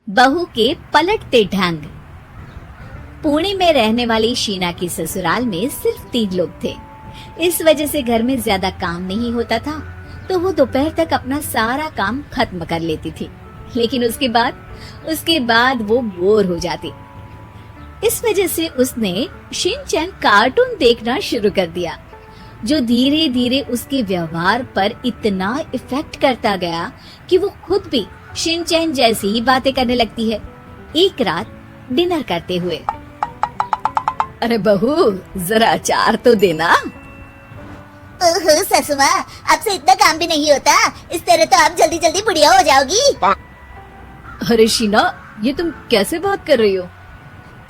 बहू के पलटते ढंग। पुणे में रहने वाली शीना के ससुराल में सिर्फ 3 लोग थे। इस वजह से घर में ज्यादा काम नहीं होता था, तो वो दोपहर तक अपना सारा काम खत्म कर लेती थी। लेकिन उसके बाद वो बोर हो जाती। इस वजह से उसने शिनचैन कार्टून देखना शुरू कर दिया, जो धीरे धीरे उसके व्यवहार पर इतना इफेक्ट करता गया कि वो खुद भी शिनचैन जैसी ही बातें करने लगती है। एक रात डिनर करते हुए, अरे बहू, जरा अचार तो देना। ओहो ससुमा, आपसे इतना काम भी नहीं होता। इस तरह तो आप जल्दी जल्दी बुढ़िया हो जाओगी। अरे शीना, ये तुम कैसे बात कर रही हो?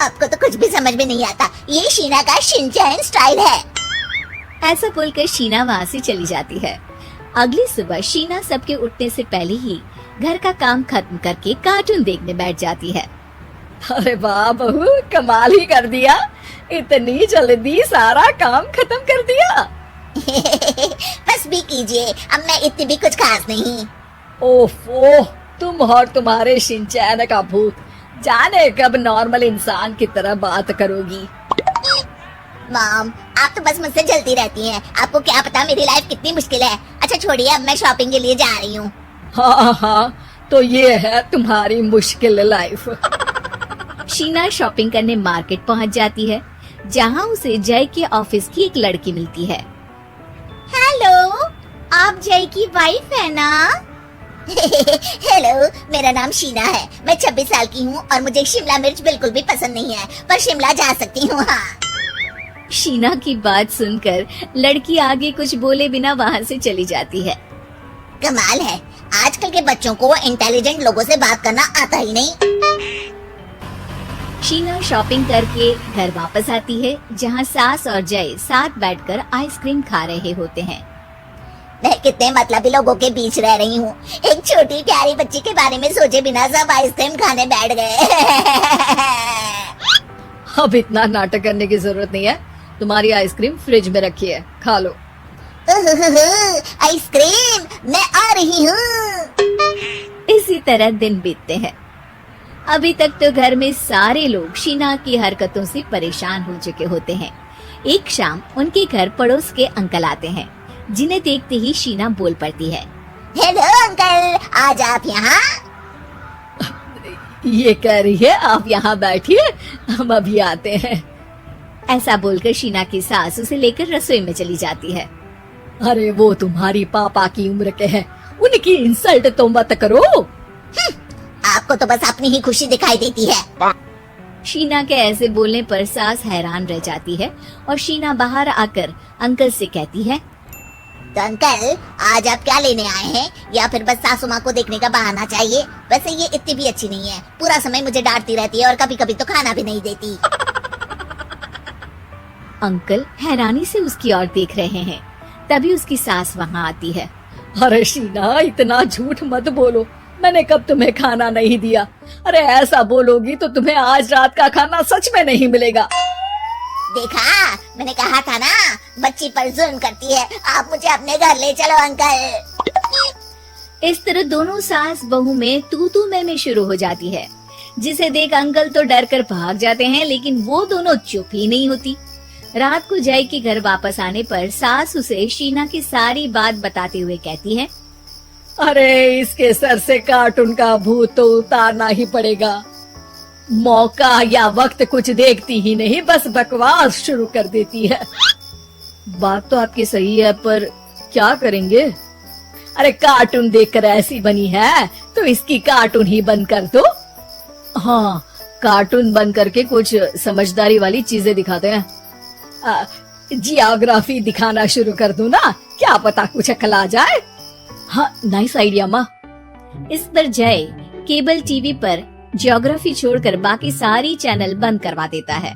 आपको तो कुछ भी समझ में नहीं आता। ये शीना का शिनचैन स्टाइल है। ऐसा बोलकर शीना वहाँ से चली जाती है। अगली सुबह शीना सबके उठने से पहले ही घर का काम खत्म करके कार्टून देखने बैठ जाती है। अरे वाह बहू, कमाल ही कर दिया। इतनी जल्दी सारा काम खत्म कर दिया। बस भी कीजिए, अब मैं इतनी भी कुछ खास नहीं। ओफो, तुम और तुम्हारे शिनचैन का भूत, जाने कब नॉर्मल इंसान की तरह बात करोगी। मॉम, आप तो बस मुझसे जलती रहती हैं। आपको क्या पता मेरी लाइफ कितनी मुश्किल है। अच्छा छोड़िए, अब मैं शॉपिंग के लिए जा रही हूँ। हाँ, तो ये है तुम्हारी मुश्किल लाइफ। शीना शॉपिंग करने मार्केट पहुँच जाती है, जहाँ उसे जय के ऑफिस की एक लड़की मिलती है। हेलो, आप जय की वाइफ है ना? हेलो, मेरा नाम शीना है। मैं 26 साल की हूँ और मुझे शिमला मिर्च बिल्कुल भी पसंद नहीं है, पर शिमला जा सकती हूँ। हाँ। शीना की बात सुनकर लड़की आगे कुछ बोले बिना वहाँ से चली जाती है। कमाल है, आजकल के बच्चों को इंटेलिजेंट लोगों से बात करना आता ही नहीं। शीना शॉपिंग करके घर वापस आती है, जहाँ सास और जय साथ बैठकर आइसक्रीम खा रहे होते हैं। मैं कितने मतलबी लोगों के बीच रह रही हूँ। एक छोटी प्यारी बच्ची के बारे में सोचे बिना सब आइसक्रीम खाने बैठ गए। अब इतना नाटक करने की जरूरत नहीं है। तुम्हारी आइसक्रीम फ्रिज में रखी है, खा लो। आइसक्रीम, मैं आ रही हूँ। इसी तरह दिन बीतते हैं। अभी तक तो घर में सारे लोग शीना की हरकतों से परेशान हो चुके होते हैं। एक शाम उनके घर पड़ोस के अंकल आते हैं, जिन्हें देखते ही शीना बोल पड़ती है। हेलो अंकल, आज आप यहाँ? ये कह रही है आप यहाँ बैठिए, हम अभी आते हैं। ऐसा बोलकर शीना की सास उसे लेकर रसोई में चली जाती है। अरे वो तुम्हारी पापा की उम्र के हैं, उनकी इंसल्ट तो मत करो। आपको तो बस अपनी ही खुशी दिखाई देती है। शीना के ऐसे बोलने पर सास हैरान रह जाती है और शीना बाहर आकर अंकल से कहती है। तो अंकल, आज आप क्या लेने आए हैं, या फिर बस सासू माँ को देखने का बहाना चाहिए? वैसे ये इतनी भी अच्छी नहीं है, पूरा समय मुझे डांटती रहती है और कभी कभी तो खाना भी नहीं देती। अंकल हैरानी से उसकी ओर देख रहे हैं। तभी उसकी सास वहाँ आती है। अरे शीना, इतना झूठ मत बोलो, मैंने कब तुम्हें खाना नहीं दिया? अरे ऐसा बोलोगी तो तुम्हें आज रात का खाना सच में नहीं मिलेगा। देखा, मैंने कहा था ना, बच्ची पर जुल्म करती है। आप मुझे अपने घर ले चलो अंकल। इस तरह दोनों सास बहू में तू मैं शुरू हो जाती है, जिसे देख अंकल तो डर कर भाग जाते हैं, लेकिन वो दोनों चुप ही नहीं होती। रात को जय के घर वापस आने पर सास उसे शीना की सारी बात बताते हुए कहती है। अरे इसके सर से कार्टून का भूत तो उतारना ही पड़ेगा। मौका या वक्त कुछ देखती ही नहीं, बस बकवास शुरू कर देती है। बात तो आपकी सही है, पर क्या करेंगे? अरे कार्टून देखकर ऐसी बनी है तो इसकी कार्टून ही बंद कर दो। हाँ, कार्टून बंद करके कुछ समझदारी वाली चीजें दिखाते हैं। जियोग्राफी दिखाना शुरू कर दो ना, क्या पता कुछ अकल आ जाए। हाँ, नाइस आइडिया माँ। इस पर जय केबल टीवी पर ज्योग्राफी छोड़कर बाकी सारी चैनल बंद करवा देता है,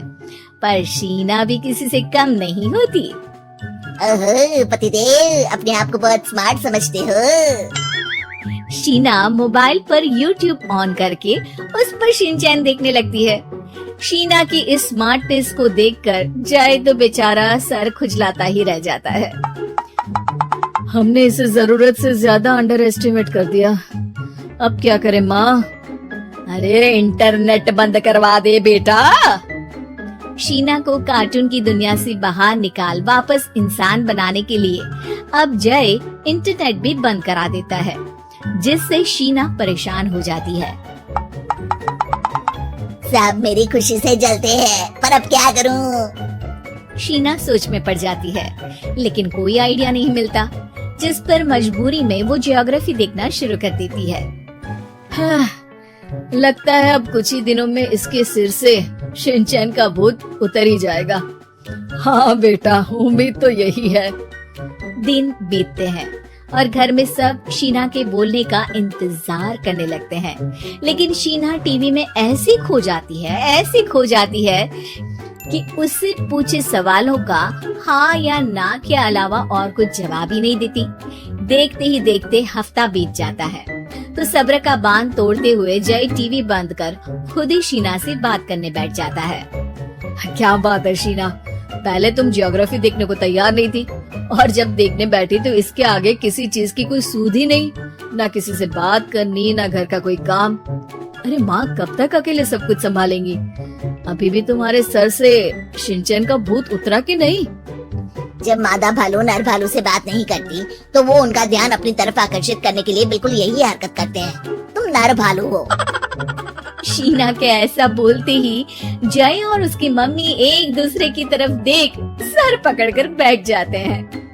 पर शीना भी किसी से कम नहीं होती। ओहो पतिदेव, अपने आप को बहुत स्मार्ट समझते हो। शीना मोबाइल पर YouTube ऑन करके उस पर शिनचैन देखने लगती है। शीना की इस स्मार्टनेस को देखकर जय तो बेचारा सर खुजलाता ही रह जाता है। हमने इसे जरूरत से ज्यादा अंडर एस्टिमेट कर दिया, अब क्या करें माँ? अरे इंटरनेट बंद करवा दे बेटा। शीना को कार्टून की दुनिया से बाहर निकाल वापस इंसान बनाने के लिए अब जय इंटरनेट भी बंद करा देता है, जिससे शीना परेशान हो जाती है। सब मेरी खुशी से जलते हैं, पर अब क्या करूं? शीना सोच में पड़ जाती है, लेकिन कोई आइडिया नहीं मिलता, जिस पर मजबूरी में वो ज्योग्राफी देखना शुरू कर देती है। लगता है अब कुछ ही दिनों में इसके सिर से शिनचैन का भूत उतर ही जाएगा। हाँ बेटा, उम्मीद तो यही है। दिन बीतते हैं और घर में सब शीना के बोलने का इंतजार करने लगते हैं, लेकिन शीना टीवी में ऐसी खो जाती है कि उससे पूछे सवालों का हाँ या ना के अलावा और कुछ जवाब ही नहीं देती। देखते ही देखते हफ्ता बीत जाता है, तो सब्र का बांध तोड़ते हुए जय टीवी बंद कर खुद ही शीना से बात करने बैठ जाता है। क्या बात है शीना, पहले तुम ज्योग्राफी देखने को तैयार नहीं थी, और जब देखने बैठी तो इसके आगे किसी चीज की कोई सूध ही नहीं, ना किसी से बात करनी, ना घर का कोई काम। अरे माँ कब तक अकेले सब कुछ संभालेंगी? अभी भी तुम्हारे सर से शिनचैन का भूत उतरा कि नहीं? जब मादा भालू नर भालू से बात नहीं करती, तो वो उनका ध्यान अपनी तरफ आकर्षित करने के लिए बिल्कुल यही हरकत करते हैं। तुम नर भालू हो। शीना के ऐसा बोलते ही जय और उसकी मम्मी एक दूसरे की तरफ देख सर पकड़कर बैठ जाते हैं।